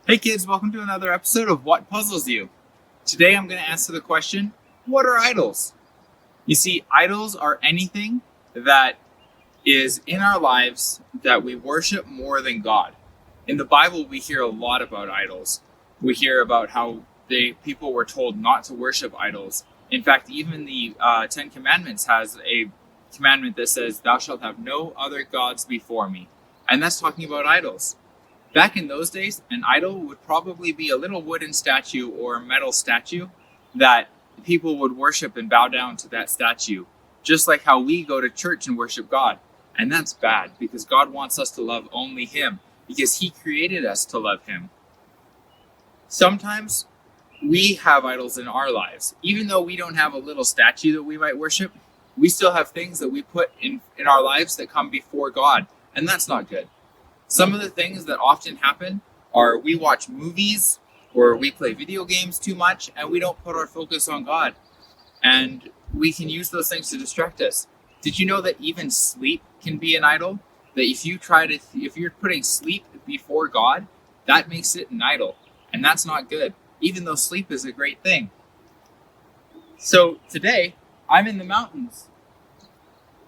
Hey kids, welcome to another episode of What Puzzles You? Today I'm going to answer the question, what are idols? You see, idols are anything that is in our lives that we worship more than God. In the Bible, we hear a lot about idols. We hear about how people were told not to worship idols. In fact, even the Ten Commandments has a commandment that says, "Thou shalt have no other gods before me." And that's talking about idols. Back in those days, an idol would probably be a little wooden statue or a metal statue that people would worship and bow down to that statue, just like how we go to church and worship God. And that's bad, because God wants us to love only Him, because He created us to love Him. Sometimes we have idols in our lives. Even though we don't have a little statue that we might worship, we still have things that we put in our lives that come before God, and that's not good. Some of the things that often happen are we watch movies or we play video games too much and we don't put our focus on God. And we can use those things to distract us. Did you know that even sleep can be an idol? That if you're putting sleep before God, that makes it an idol. And that's not good, even though sleep is a great thing. So today, I'm in the mountains.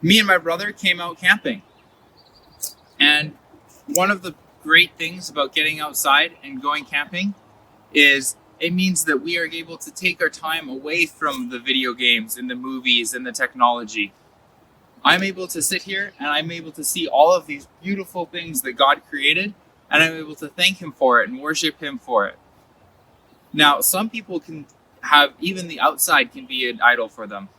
Me and my brother came out camping. And one of the great things about getting outside and going camping is it means that we are able to take our time away from the video games and the movies and the technology. I'm able to sit here and I'm able to see all of these beautiful things that God created, and I'm able to thank Him for it and worship Him for it. Now, some people can have, even the outside can be an idol for them,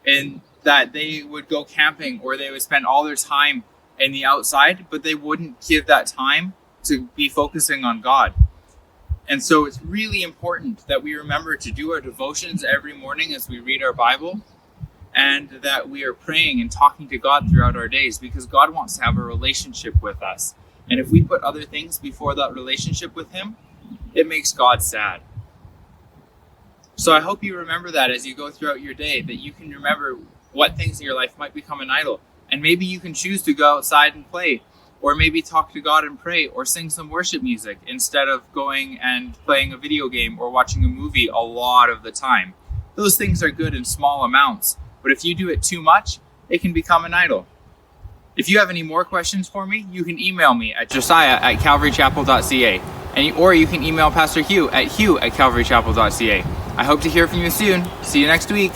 in that they would go camping or they would spend all their time in the outside, but they wouldn't give that time to be focusing on God. And so it's really important that we remember to do our devotions every morning as we read our Bible, and that we are praying and talking to God throughout our days, because God wants to have a relationship with us. And if we put other things before that relationship with Him, it makes God sad. So I hope you remember that as you go throughout your day, that you can remember what things in your life might become an idol. And maybe you can choose to go outside and play, or maybe talk to God and pray, or sing some worship music instead of going and playing a video game or watching a movie a lot of the time. Those things are good in small amounts, but if you do it too much, it can become an idol. If you have any more questions for me, you can email me at josiah@calvarychapel.ca, or you can email Pastor Hugh at calvarychapel.ca. I hope to hear from you soon. See you next week.